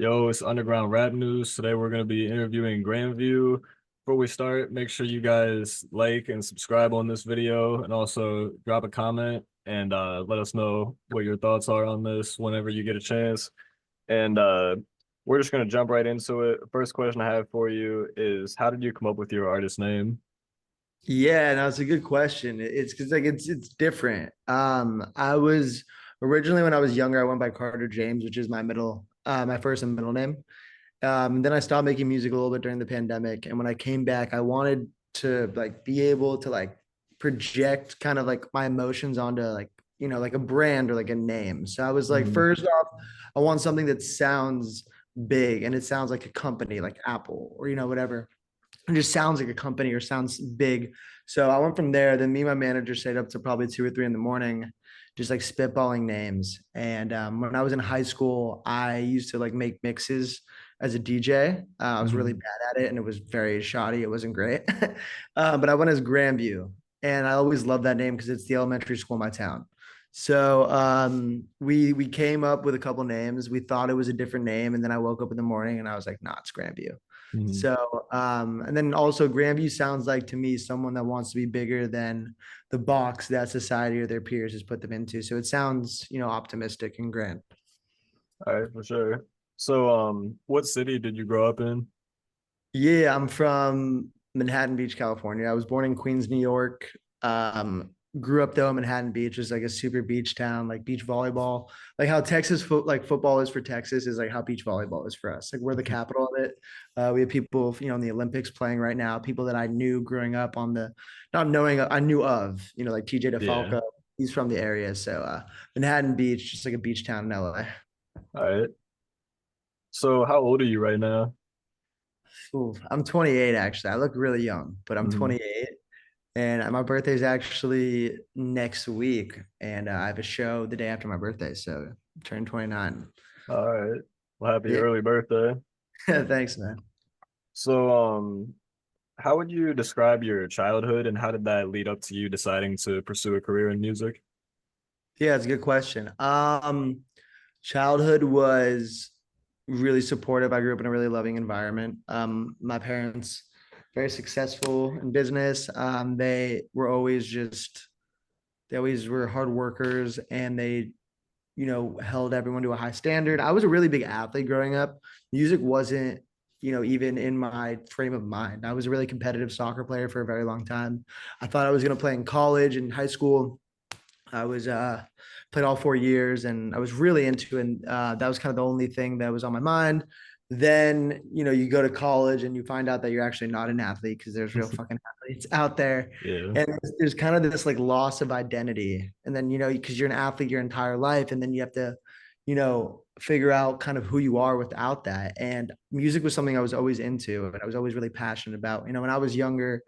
Yo, it's Underground Rap News. Today we're going to be interviewing Grandview. Before we start, make sure you guys like and subscribe on this video and also drop a comment and let us know what your thoughts are on this whenever you get a chance. And we're just going to jump right into it. First question I have for you is how did you come up with your artist name? Yeah, no, it's a good question. It's because it's different. I was originally when I was younger, I went by Carter James, which is my first and middle name. Then I stopped making music a little bit during the pandemic, and when I came back, I wanted to like be able to like project kind of like my emotions onto like like a brand or like a name. So I was like, Mhm. first off, I want something that sounds big and it sounds like a company, like Apple or whatever. It just sounds like a company or sounds big. So I went from there. Then me and my manager stayed up to probably 2 or 3 in the morning, just like spitballing names. And when I was in high school, I used to like make mixes as a DJ. I was really Mhm. bad at it and it was very shoddy. It wasn't great. But I went as Grandview. And I always loved that name because it's the elementary school in my town. So we came up with a couple names. We thought it was a different name, and then I woke up in the morning and I was like, "Nah, it's Grandview." Mhm. So, and then also Grandview sounds like to me someone that wants to be bigger than the box that society or their peers has put them into. So it sounds, optimistic and grand. All right, for sure. So, what city did you grow up in? Yeah, I'm from Manhattan Beach, California. I was born in Queens, New York. Grew up though in Manhattan Beach, is like a super beach town, like beach volleyball. Like how football is for Texas is like how beach volleyball is for us. Like we're the capital of it. We have people, in the Olympics playing right now. People that I knew growing up not knowing, I knew of, like TJ Yeah. DeFalco. He's from the area, so Manhattan Beach, just like a beach town in LA. All right. So, how old are you right now? Ooh, I'm 28 actually. I look really young, but I'm Mhm. 28. And my birthday is actually next week, and I have a show the day after my birthday, so I turned 29. All right. Well, happy Yeah, early birthday. thanks, man. So, how would you describe your childhood and how did that lead up to you deciding to pursue a career in music? Yeah, it's a good question. Childhood was really supportive. I grew up in a really loving environment. My parents very successful in business. They always were hard workers, and they held everyone to a high standard. I was a really big athlete growing up. Music wasn't, even in my frame of mind. I was a really competitive soccer player for a very long time. I thought I was going to play in college and high school. I was played all 4 years and I was really into it. And that was kind of the only thing that was on my mind. Then, you go to college and you find out that you're actually not an athlete because there's real fucking athletes out there. Yeah. And there's kind of this like loss of identity. And then, because you're an athlete your entire life, and then you have to, figure out kind of who you are without that. And music was something I was always into and I was always really passionate about. When I was younger,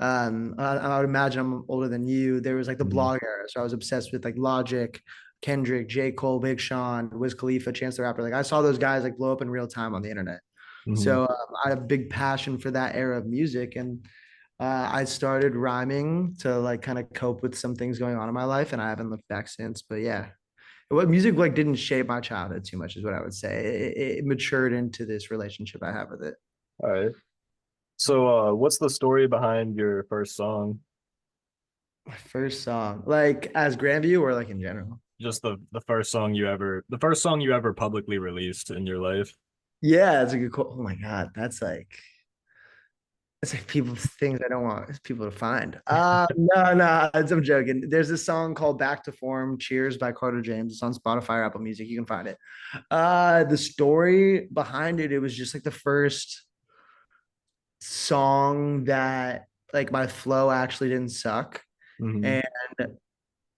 I would imagine I'm older than you. There was like the Mhm. blog era, so I was obsessed with like Logic, Kendrick, J. Cole, Big Sean, Wiz Khalifa, Chance the Rapper. Like I saw those guys like blow up in real time on the internet. Mhm. So I had a big passion for that era of music, and I started rhyming to like kind of cope with some things going on in my life, and I haven't looked back since. But yeah, what music like didn't shape my childhood too much, is what I would say. It matured into this relationship I have with it. All right. So, what's the story behind your first song? My first song, like as Grandview or like in general. Just the first song you ever publicly released in your life. Yeah, that's a good call. Oh my God, that's like people things I don't want people to find. No, I'm joking. There's this song called "Back to Form." Cheers by Carter James. It's on Spotify or Apple Music. You can find it. The story behind it, it was just like the first song that like my flow actually didn't suck, Hmm. and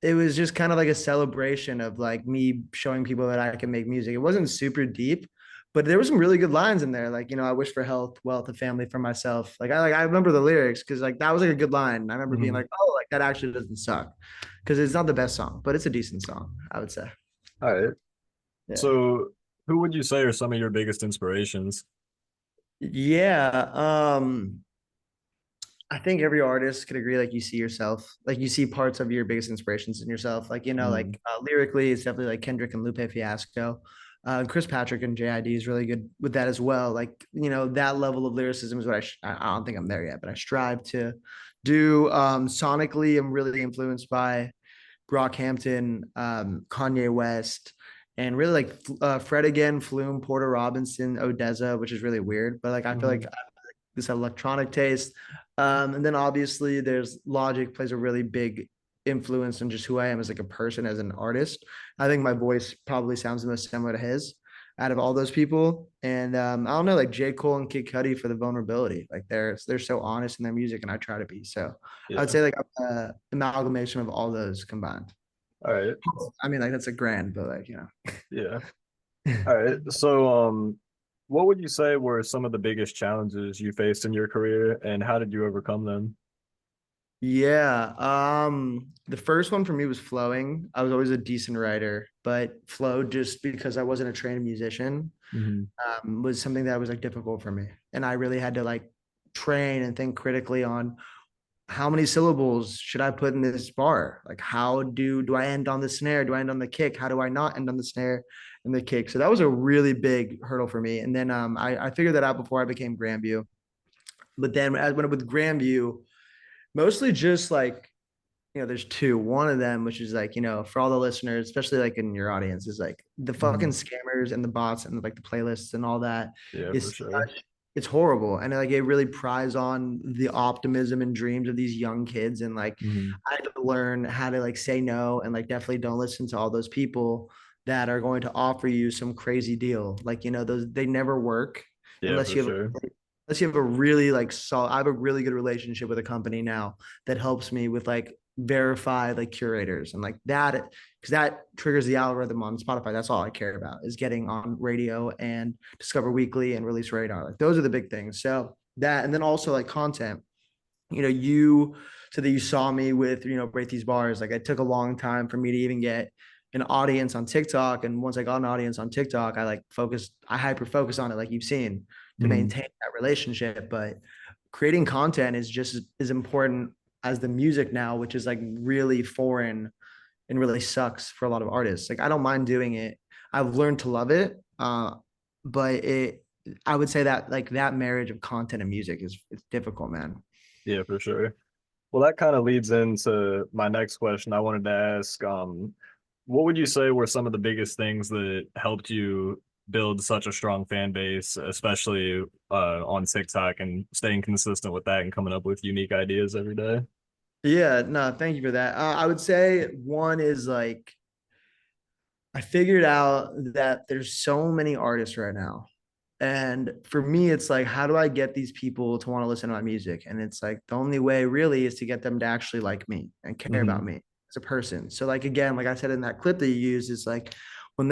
it was just kind of like a celebration of like me showing people that I can make music. It wasn't super deep, but there were some really good lines in there. Like, I wish for health, wealth, and family for myself. I remember the lyrics because like that was like a good line. I remember being Hmm. like, oh, like that actually doesn't suck. Because it's not the best song, but it's a decent song, I would say. All right. Yeah. So, who would you say are some of your biggest inspirations? Yeah. I think every artist could agree, like you see yourself, like you see parts of your biggest inspirations in yourself. Like, Hmm. like lyrically, it's definitely like Kendrick and Lupe Fiasco. Chris Patrick and JID is really good with that as well. Like, that level of lyricism is what I don't think I'm there yet, but I strive to do. Sonically, I'm really influenced by Brockhampton, Kanye West, and really like Fred again, Flume, Porter Robinson, Odessa, which is really weird. But like I feel like Mhm. I have this electronic taste. And then obviously there's Logic plays a really big influence on just who I am as like a person, as an artist. I think my voice probably sounds the most similar to his out of all those people. And I don't know, like J. Cole and Kid Cudi for the vulnerability. Like they're so honest in their music, and I try to be. So I would Yeah. say like amalgamation of all those combined. All right. I mean, like that's a grand, but like, Yeah. All right. So, what would you say were some of the biggest challenges you faced in your career, and how did you overcome them? Yeah. The first one for me was flowing. I was always a decent writer, but flow, just because I wasn't a trained musician, Hmm. was something that was like difficult for me. And I really had to like train and think critically on how many syllables should I put in this bar? Like how do I end on the snare? Do I end on the kick? How do I not end on the snare and the kick? So that was a really big hurdle for me. And then I figured that out before I became Grandview. But then as when with Grandview, mostly just like, there's two. One of them, which is like, for all the listeners, especially like in your audience, is like the fucking Hmm. scammers and the bots and like the playlists and all that Yeah, for is sure. it's horrible. And like it really pries on the optimism and dreams of these young kids. And like Hmm. I had to learn how to like say no, and like definitely don't listen to all those people that are going to offer you some crazy deal. Like, those they never work Yeah, unless for you have sure. unless you have a really like solid. I have a really good relationship with a company now that helps me with like verify like curators and like that, because that triggers the algorithm on Spotify. That's all I care about, is getting on radio and Discover Weekly and Release Radar. Like those are the big things. So that, and then also like content. You said that you saw me with, Rate These Bars. Like it took a long time for me to even get an audience on TikTok. And once I got an audience on TikTok, I hyper focus on it, like you've seen, to Hmm. maintain that relationship. But creating content is just as important as the music now, which is like really foreign and really sucks for a lot of artists. Like I don't mind doing it. I've learned to love it. But I would say that like that marriage of content and music is it's difficult, man. Yeah, for sure. Well, that kind of leads into my next question I wanted to ask. What would you say were some of the biggest things that helped you build such a strong fan base, especially on TikTok, and staying consistent with that and coming up with unique ideas every day? Yeah, no, thank you for that. I would say one is like I figured out that there's so many artists right now. And for me, it's like, how do I get these people to want to listen to my music? And it's like the only way really is to get them to actually like me and care about Hmm. me as a person. So like again, like I said in that clip that you used, is like when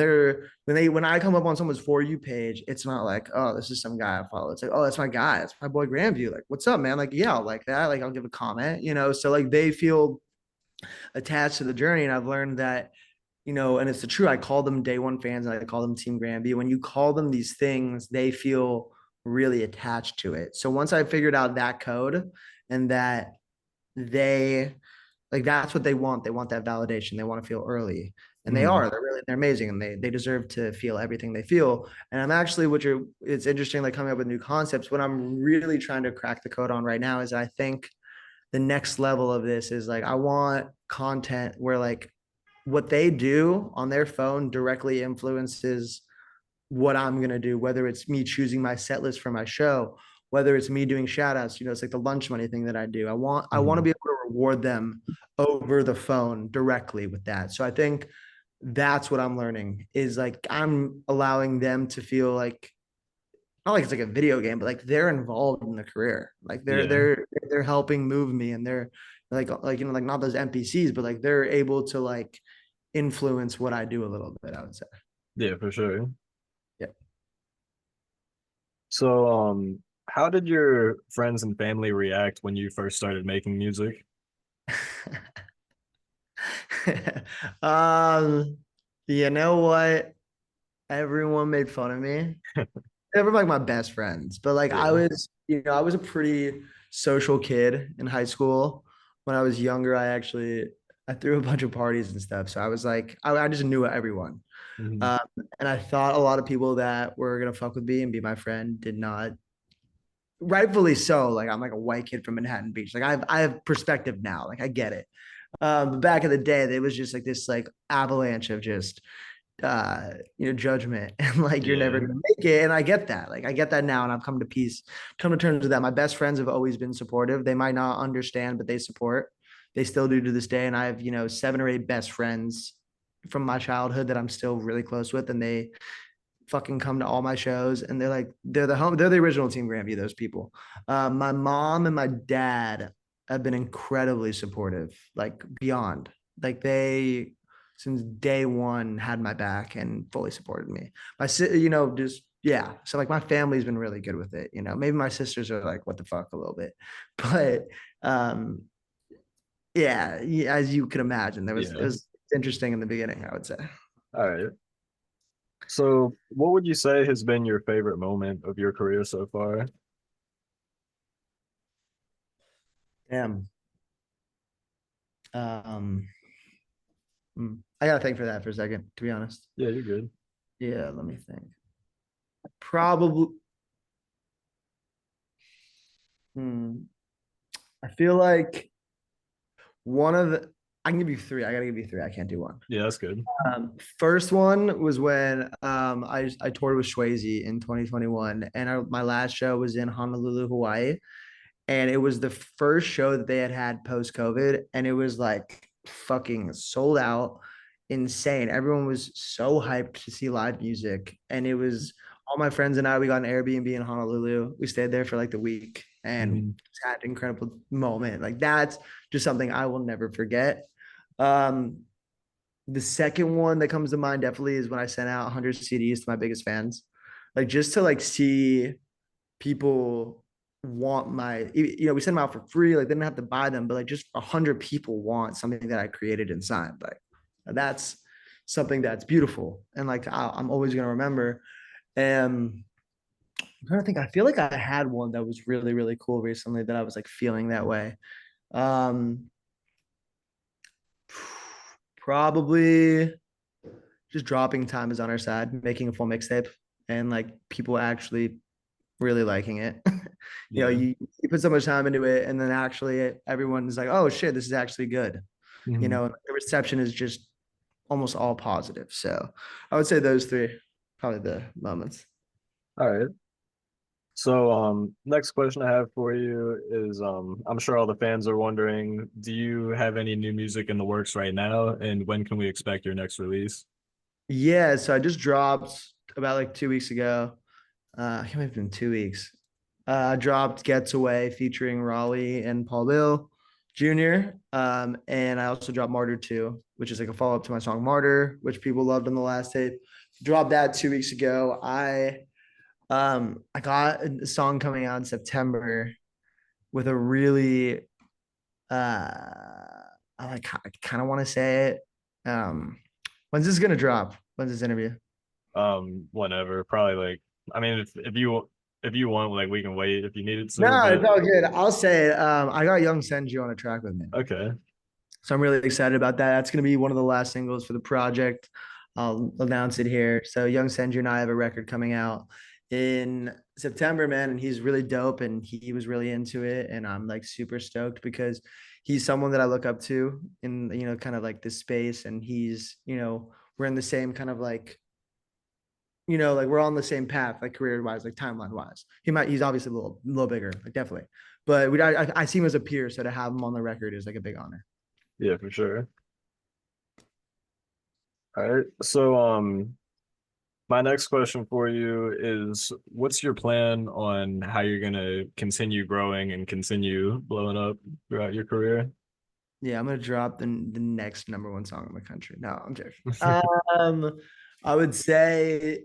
I come up on someone's For You page, it's not like, oh, this is some guy I follow. It's like, oh, that's my guy. It's my boy Grandview. Like, what's up, man? Like, yeah, I'll like that. Like, I'll give a comment, So like they feel attached to the journey. And I've learned that, and it's the true. I call them day one fans, and I call them Team Grandview. When you call them these things, they feel really attached to it. So once I figured out that code, and that they like that's what they want. They want that validation. They want to feel early. And they Hmm. are. They're amazing, and they deserve to feel everything they feel. And I'm actually, it's interesting, like coming up with new concepts. What I'm really trying to crack the code on right now is I think the next level of this is like I want content where like what they do on their phone directly influences what I'm going to do, whether it's me choosing my set list for my show, whether it's me doing shout outs, it's like the lunch money thing that I do. I want to Hmm. be able to reward them over the phone directly with that. So I think that's what I'm learning, is like I'm allowing them to feel like, not like it's like a video game, but like they're involved in the career. Like they're Yeah. they're they're helping move me, and they're like like not those NPCs, but like they're able to like influence what I do a little bit, I would say. Yeah, for sure. Yeah. So, how did your friends and family react when you first started making music? um, you know what? Everyone made fun of me. They were like my best friends, but like Yeah. I was a pretty social kid in high school. When I was younger, I threw a bunch of parties and stuff. So I was like, I just knew everyone. Mhm. Um, and I thought a lot of people that were gonna fuck with me and be my friend did not. Rightfully so. Like I'm like a white kid from Manhattan Beach. Like I have perspective now. Like I get it. But back in the day, there was just like this like avalanche of just judgment and like you're never Yeah. gonna make it. And I get that. Like I get that now, and I've come to terms with that. My best friends have always been supportive. They might not understand, but they support. They still do to this day. And I have, 7 or 8 best friends from my childhood that I'm still really close with, and they fucking come to all my shows, and they're the original Team Grandview, those people. My mom and my dad have been incredibly supportive, like beyond. Like they since day one had my back and fully supported me. Just yeah. So like my family's been really good with it. Maybe my sisters are like, what the fuck a little bit. But um yeah, as you can imagine, it Yeah. was interesting in the beginning, I would say. All right. So, what would you say has been your favorite moment of your career so far? Damn. Um I gotta think for that for a second, to be honest. Yeah, you're good. Yeah, let me think. Probably. Hmm, I feel like one of the. I can give you three. I gotta give you three. I can't do one. Yeah, that's good. First one was when I toured with Swayze in 2021, and my last show was in Honolulu, Hawaii, and it was the first show that they had post COVID, and it was like fucking sold out, insane. Everyone was so hyped to see live music, and it was all my friends and I. We got an Airbnb in Honolulu. We stayed there for like the week, and Mhm. just had an incredible moment. Like that's just something I will never forget. Um, the second one that comes to mind definitely is when I sent out 100 CDs to my biggest fans, like just to like see people want we send them out for free, like they didn't have to buy them, but like just 100 people want something that I created and signed. Like that's something that's beautiful, and like I'm always gonna remember. And I'm trying to think. I feel like I had one that was really really cool recently that I was like feeling that way. Um, Probably just dropping Time Is on Our Side, making a full mixtape, and like people actually really liking it. Yeah. You put so much time into it, and then actually everyone's like, "Oh shit, this is actually good." Mhm. The reception is just almost all positive. So I would say those three, probably the moments. All right. So, next question I have for you is, I'm sure all the fans are wondering, do you have any new music in the works right now, and when can we expect your next release? Yeah, so I just dropped about like 2 weeks ago. I can't believe it's been 2 weeks. I dropped Gets Away featuring Raleigh and Paul Bill Jr. And I also dropped Martyr 2, which is like a follow-up to my song Martyr, which people loved on the last tape. Dropped that 2 weeks ago. I got a song coming out in September with a really I kind of want to say it. When's this gonna drop? When's this interview? Whenever, probably like, I mean, if you want, like, we can wait if you needed to, No, but it's all good. I'll say it. I got Young Senju on a track with me. okay. So I'm really excited about that. That's going to be one of the last singles for the project. I'll announce it here. So Young Senju and I have a record coming out in September, man, and he's really dope, and he was really into it, and I'm like super stoked because he's someone that I look up to in kind of like this space, and we're in the same kind of like like we're on the same path, like career wise, like timeline wise. He's obviously a little bigger, like definitely, but I see him as a peer, so to have him on the record is like a big honor. Yeah, for sure. All right. So, my next question for you is, what's your plan on how you're gonna continue growing and continue blowing up throughout your career? Yeah, I'm gonna drop the next number one song in the country. No, I'm joking. I would say,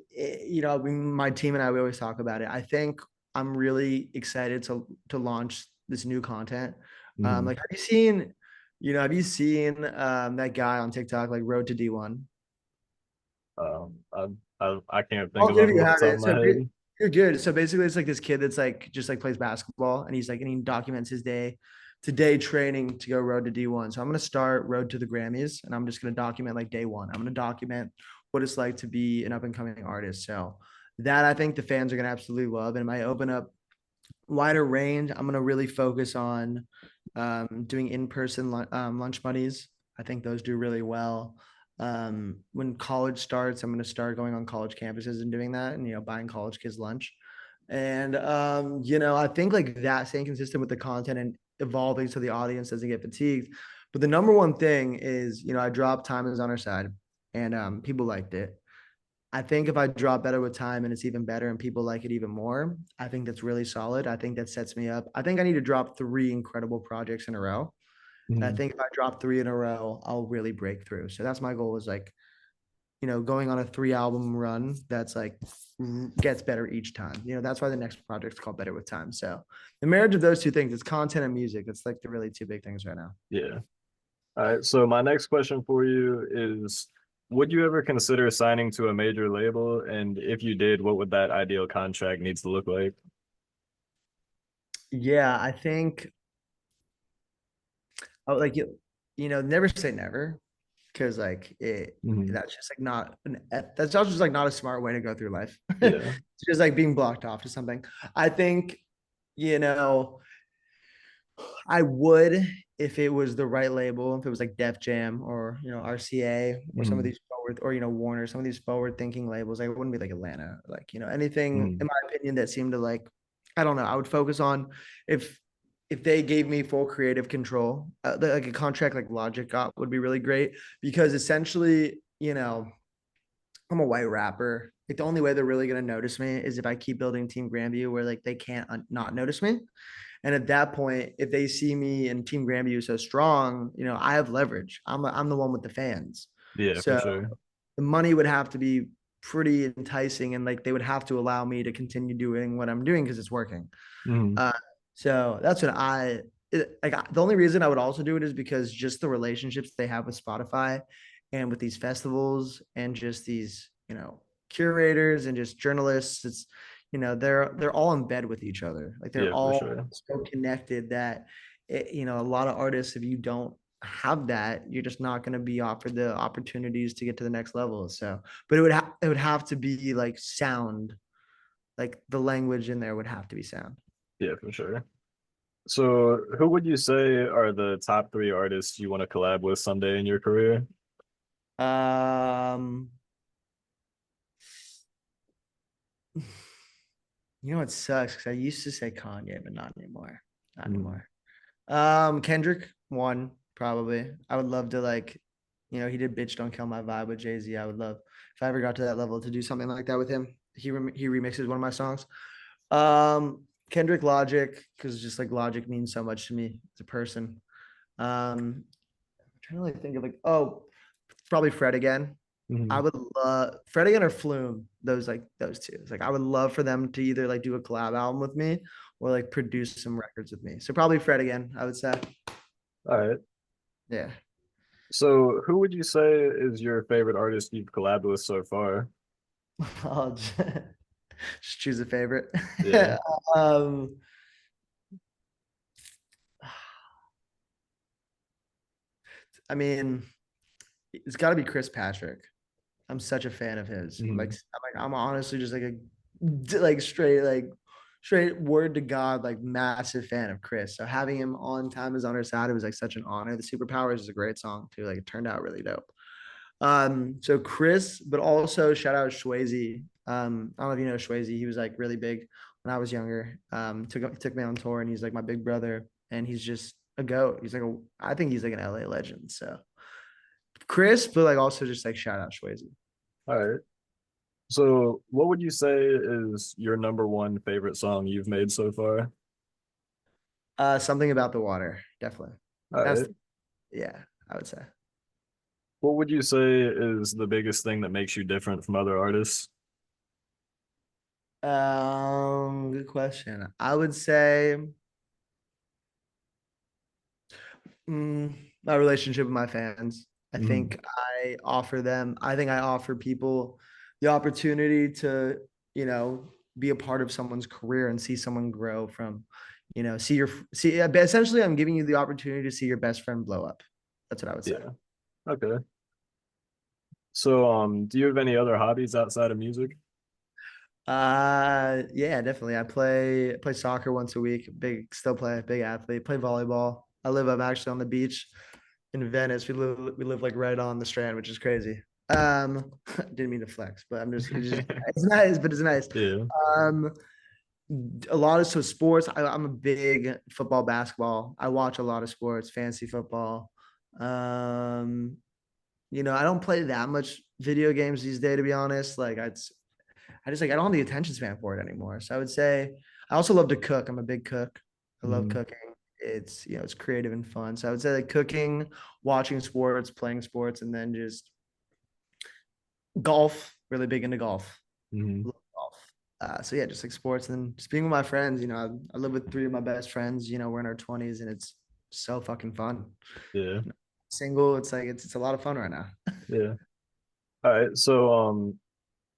my team and I, we always talk about it. I think I'm really excited to launch this new content. Mhm. Like, have you seen that guy on TikTok, like Road to D1? I can't think I'll of it give you off the have top of it. my head. You're good. So basically, it's like this kid that's like just like plays basketball, and he documents his day to day training to go road to D1. So I'm gonna start road to the Grammys, and I'm just gonna document like day one. I'm gonna document what it's like to be an up and coming artist. So that I think the fans are gonna absolutely love, and it might open up wider range. I'm gonna really focus on doing in-person lunch buddies. I think those do really well. When college starts, I'm gonna start going on college campuses and doing that, and buying college kids lunch. And I think like that, staying consistent with the content and evolving so the audience doesn't get fatigued. But the number one thing is, I dropped Time Is on Our Side, and people liked it. I think if I drop Better with Time and it's even better and people like it even more, I think that's really solid. I think that sets me up. I think I need to drop three incredible projects in a row. And I Mhm. think if I drop three in a row, I'll really break through. So that's my goal, is like, going on a 3 album run that's like gets better each time. That's why the next project's called Better with Time. So the marriage of those two things, it's content and music. It's like the really two big things right now. Yeah. All right. So my next question for you is, would you ever consider signing to a major label? And if you did, what would that ideal contract needs to look like? Yeah, I think like never say never, because like Mhm. that's just like not that's just like not a smart way to go through life. Yeah. It's just like being blocked off to something. I think, you know, I would, if it was the right label, if it was like Def Jam or RCA or some of Mhm. these forward, or Warner, some of these forward thinking labels. Like, it wouldn't be like Atlanta, like anything Mhm. in my opinion that seemed to like, I don't know. I would focus on, if they gave me full creative control, like a contract like Logic got would be really great, because essentially, I'm a white rapper. Like, the only way they're really gonna notice me is if I keep building Team Grandview, where like they can't not notice me. And at that point, if they see me and Team Grandview so strong, I have leverage. I'm the one with the fans. Yeah, for So sure. the money would have to be pretty enticing, and like they would have to allow me to continue doing what I'm doing because it's working. Mhm. Uh, so that's what the only reason I would also do it is because just the relationships they have with Spotify and with these festivals and just these, curators and just journalists. It's, they're all in bed with each other. Like, they're Yeah, for all sure. so connected that a lot of artists, if you don't have that, you're just not going to be offered the opportunities to get to the next level. So, but it would have to be like sound, like the language in there would have to be sound. Yeah, for sure. So who would you say are the top three artists you want to collab with someday in your career? Um, it sucks because I used to say Kanye, but not anymore. Not Mhm. anymore. Kendrick, one, probably. I would love to, like, he did "Bitch Don't Kill My Vibe" with Jay-Z. I would love, if I ever got to that level, to do something like that with him. He remixes one of my songs. Kendrick, Logic, because just like Logic means so much to me as a person. I'm trying to like think of like, oh, probably Fred again. I Mhm. would love Fred again or Flume. Those two. It's like I would love for them to either like do a collab album with me or like produce some records with me. So probably Fred again, I would say. All right. Yeah. So who would you say is your favorite artist you've collabed with so far? I'll just choose a favorite. Yeah. um, I mean, it's got to be Chris Patrick. I'm such a fan of his. Mhm. I'm honestly just like like straight word to God, like massive fan of Chris. So having him on Time Is on Our Side, it was like such an honor. The Superpowers is a great song too. Like, it turned out really dope. So Chris, but also shout out Swayze. I don't know if you know Swayze. He was like really big when I was younger. Took me on tour, and he's like my big brother, and he's just a goat. I think he's like an LA legend. So Chris, but like also just like shout out Swayze. All right. So what would you say is your number one favorite song you've made so far? Something about the water, definitely. All That's right. Yeah, I would say. What would you say is the biggest thing that makes you different from other artists? Good question. I would say mm, my relationship with my fans. Mhm. I think I offer people the opportunity to, be a part of someone's career and see someone grow from, but essentially I'm giving you the opportunity to see your best friend blow up. That's what I would say. Yeah. Okay. So, do you have any other hobbies outside of music? Yeah, definitely. I play soccer once a week. Still play, big athlete. Play volleyball. I'm actually on the beach in Venice. We live like right on the Strand, which is crazy. Didn't mean to flex, but it's just it's nice, but it's nice. Yeah. Um, a lot of sports. I'm a big football, basketball. I watch a lot of sports, fantasy football. Um, I don't play that much video games these days, to be honest. I just like I don't have the attention span for it anymore. So I would say I also love to cook. I'm a big cook. I love Mhm. cooking. It's creative and fun. So I would say like cooking, watching sports, playing sports, and then just golf. Really big into golf. Mhm. Love golf. So yeah, just like sports and then just being with my friends. I live with three of my best friends. We're in our 20s and it's so fucking fun. Yeah. Single, it's like it's a lot of fun right now. Yeah. All right. So,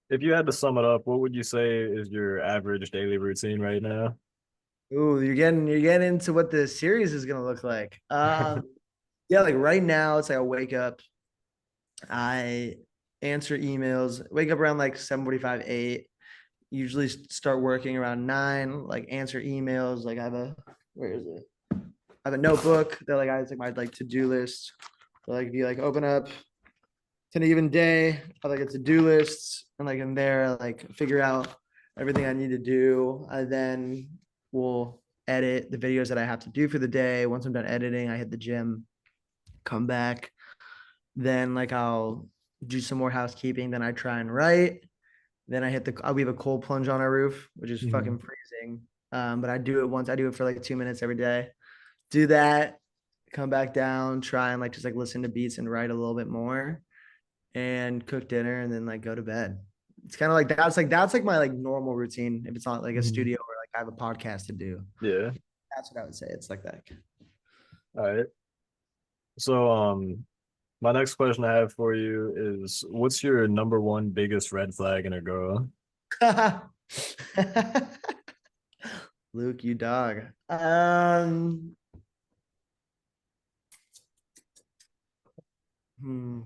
if you had to sum it up, what would you say is your average daily routine right now? Ooh, you're getting into what the series is gonna look like. Yeah, like right now, it's like I wake up, I answer emails, wake up around like 7:45, 8, usually start working around 9, like answer emails. Like where is it? I have a notebook that like I it's like my like to-do list. So like if you like open up to an even day, I have like a to-do list and like in there, like figure out everything I need to do. I then will edit the videos that I have to do for the day. Once I'm done editing, I hit the gym, come back. Then like I'll do some more housekeeping. Then I try and write. Then we have a cold plunge on our roof, which is Mhm. fucking freezing. But I do it once. I do it for like 2 minutes every day. Do that, come back down, try and like just like listen to beats and write a little bit more, and cook dinner, and then like go to bed. It's kind of like that's like my like normal routine. If it's not like a Mhm. studio or like I have a podcast to do, Yeah. that's what I would say. It's like that. All right. So, my next question I have for you is, what's your number one biggest red flag in a girl? Luke, you dog. Hmm.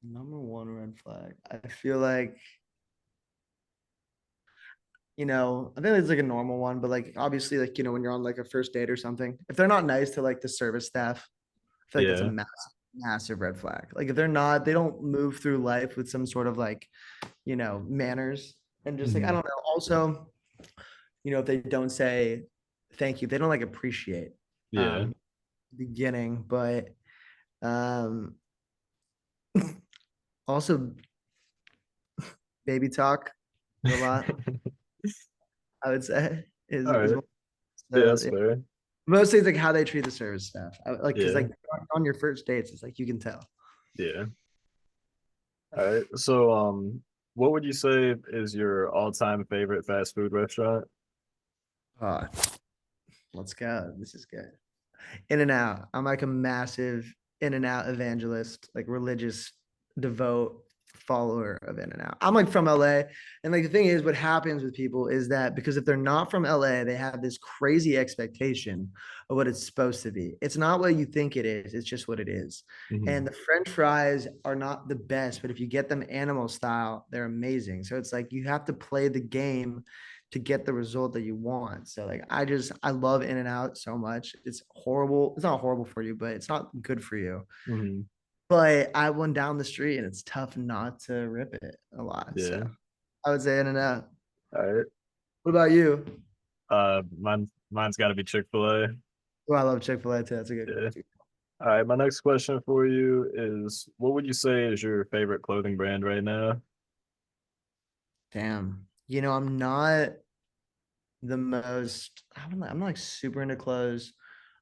Number one red flag. I feel like, I think it's like a normal one, but like obviously, like, when you're on like a first date or something, if they're not nice to like the service staff, I feel like that's a Yeah. massive, massive red flag. Like if they're not, they don't move through life with some sort of like, manners and just like, I Mhm. don't know. Also, if they don't say thank you, they don't like appreciate Yeah. um beginning, but um also baby talk is a lot, I would say All is right. one. Yeah, that's So fair. mostly it's like how they treat the service staff. Like, because Yeah. like on your first dates, it's like you can tell. Yeah. All right. So, what would you say is your all-time favorite fast food restaurant? Oh, let's go. This is good. In and out. I'm like a massive In and Out evangelist, like religious, devout follower of In and Out. I'm like from LA. And like the thing is, what happens with people is that because if they're not from LA, they have this crazy expectation of what it's supposed to be. It's not what you think it is, it's just what it is. And Mhm. the French fries are not the best, but if you get them animal style, they're amazing. So it's like you have to play the game to get the result that you want. So like I love In and Out so much. It's horrible. It's not horrible for you, but it's not good for you. Mhm. But I went down the street and it's tough not to rip it a lot. So Yeah. I would say In and Out. All right. What about you? Mine's got to be Chick-fil-A. Oh, I love Chick-fil-A too. That's a good Yeah. go-to. All right. My next question for you is, what would you say is your favorite clothing brand right now? Damn. I'm not the most, I'm not like super into clothes.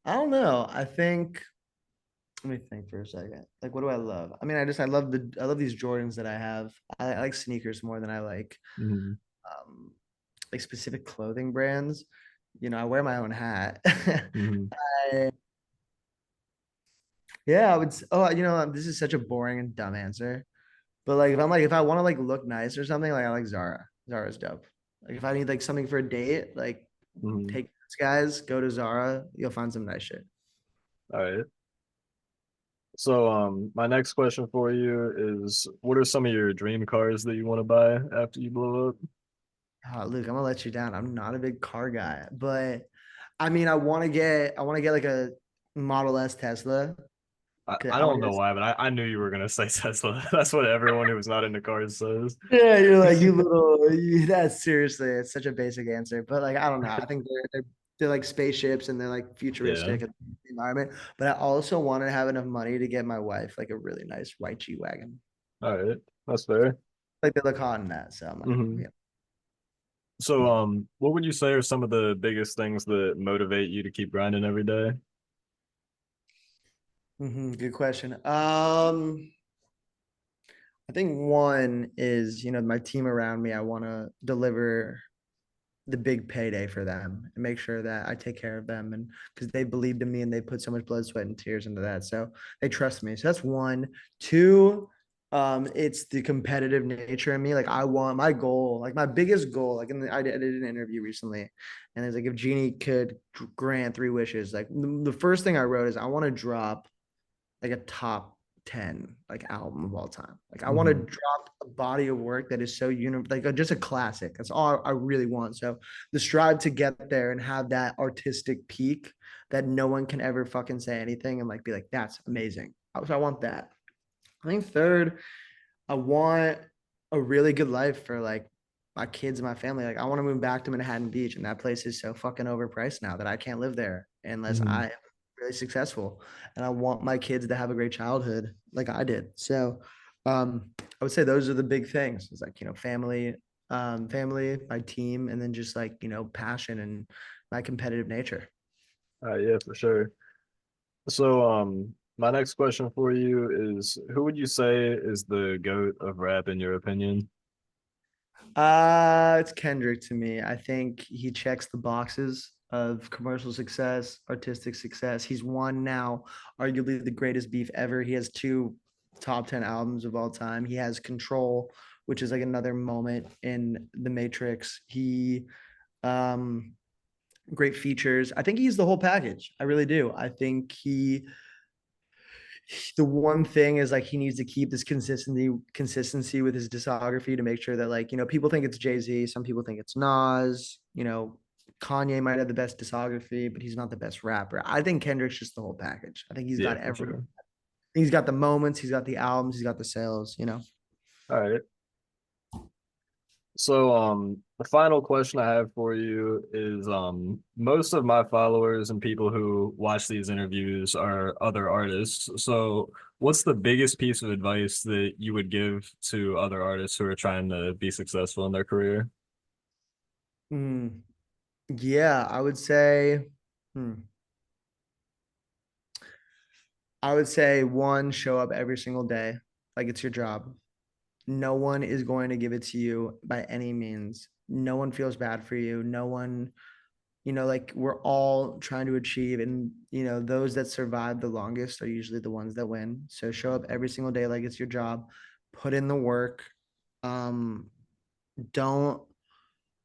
I don't know. Let me think for a second. Like, what do I love? I mean, I love these Jordans that I have. I like sneakers more than I Mhm. um, like specific clothing brands. I wear my own hat. Mhm. I, yeah, I would. Oh, this is such a boring and dumb answer. But like, if I want to like look nice or something, like I like Zara. Zara's dope. Like if I need like something for a date, like Mhm. take this guys, go to Zara. You'll find some nice shit. All right. So, my next question for you is, what are some of your dream cars that you want to buy after you blow up? Luke, I'm gonna let you down. I'm not a big car guy, but I mean, I want to get like a Model S Tesla. I I want don't to know get. why, but I knew you were gonna say Tesla. That's what everyone who's not into cars says. Yeah, you're like you little. That's seriously, it's such a basic answer, but like I don't know. I think they're like spaceships and they're like Yeah. futuristic environment. But I also want to have enough money to get my wife like a really nice white G wagon. All right. That's fair. Like they look hot in that, so I'm like, Hmm. yeah. So, what would you say are some of the biggest things that motivate you to keep grinding every day? Good question. I think one is, my team around me. I want to deliver the big payday for them and make sure that I take care of them, and because they believed in me and they put so much blood, sweat, and tears into that. So they trust me. So that's one. Two, it's the competitive nature in me. Like I want my goal, like my biggest goal, like I did an interview recently, and it's like if Genie could grant three wishes, like the first thing I wrote is I want to drop like a top 10 like album of all time. Like I want to Hmm. drop a body of work that is so like just a classic. That's all I really want. So the strive to get there and have that artistic peak that no one can ever fucking say anything and like be like, that's amazing. So I want that. I think third, I want a really good life for like my kids and my family. Like I want to move back to Manhattan Beach, and that place is so fucking overpriced now that I can't live there unless Hmm. I am really successful. And I want my kids to have a great childhood like I did. So I would say those are the big things. It's like, family, my team, and then just like, passion and my competitive nature. Yeah, for sure. So, my next question for you is, who would you say is the GOAT of rap in your opinion? It's Kendrick to me. I think he checks the boxes of commercial success, artistic success. He's won now, arguably the greatest beef ever. He has two top 10 albums of all time. He has Control, which is like another moment in the Matrix. He um great features. I think he's the whole package. I really do. I think the one thing is like he needs to keep this consistency with his discography to make sure that like people think it's Jay-Z, some people think it's Nas, Kanye might have the best discography, but he's not the best rapper. I think Kendrick's just the whole package. I think he's Yeah, got for every sure. he's got the moments, he's got the albums, he's got the sales. All right. So, the final question I have for you is, most of my followers and people who watch these interviews are other artists. So, what's the biggest piece of advice that you would give to other artists who are trying to be successful in their career? Mm, yeah, hmm, I would say one, show up every single day like it's your job. No one is going to give it to you by any means. No one feels bad for you. No one, like we're all trying to achieve, and those that survive the longest are usually the ones that win. So show up every single day like it's your job. Put in the work. Um, don't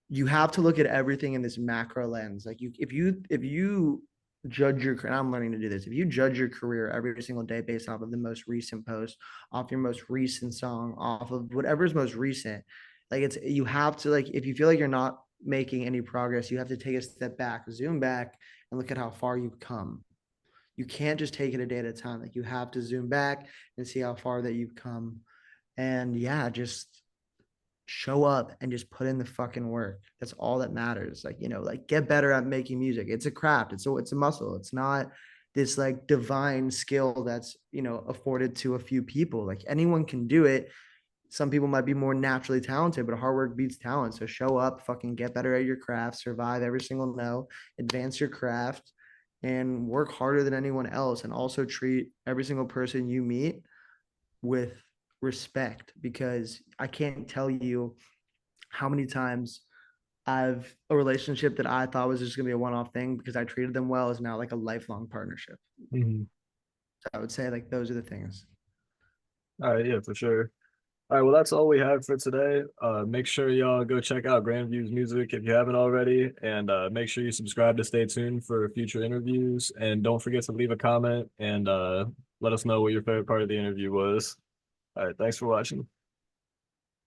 You have to look at everything in this macro lens. Like if you judge your, and I'm learning to do this. If you judge your career every single day based off of the most recent post, off your most recent song, off of whatever's most recent, like you have to, like, if you feel like you're not making any progress, you have to take a step back, zoom back, and look at how far you've come. You can't just take it a day at a time. Like you have to zoom back and see how far that you've come. And yeah, just show up and just put in the fucking work. That's all that matters. Like, like get better at making music. It's a craft. It's a muscle. It's not this like divine skill that's, afforded to a few people. Like anyone can do it. Some people might be more naturally talented, but hard work beats talent. So show up, fucking get better at your craft, survive every single no, advance your craft, and work harder than anyone else. And also treat every single person you meet with respect, because I can't tell you how many times I've a relationship that I thought was just gonna be a one-off thing because I treated them well is now like a lifelong partnership. Mhm. So I would say like those are the things. All right, yeah, for sure. All right, well, that's all we have for today. Make sure y'all go check out Grandview's music if you haven't already, and make sure you subscribe to stay tuned for future interviews. And don't forget to leave a comment and let us know what your favorite part of the interview was. All right, thanks for watching.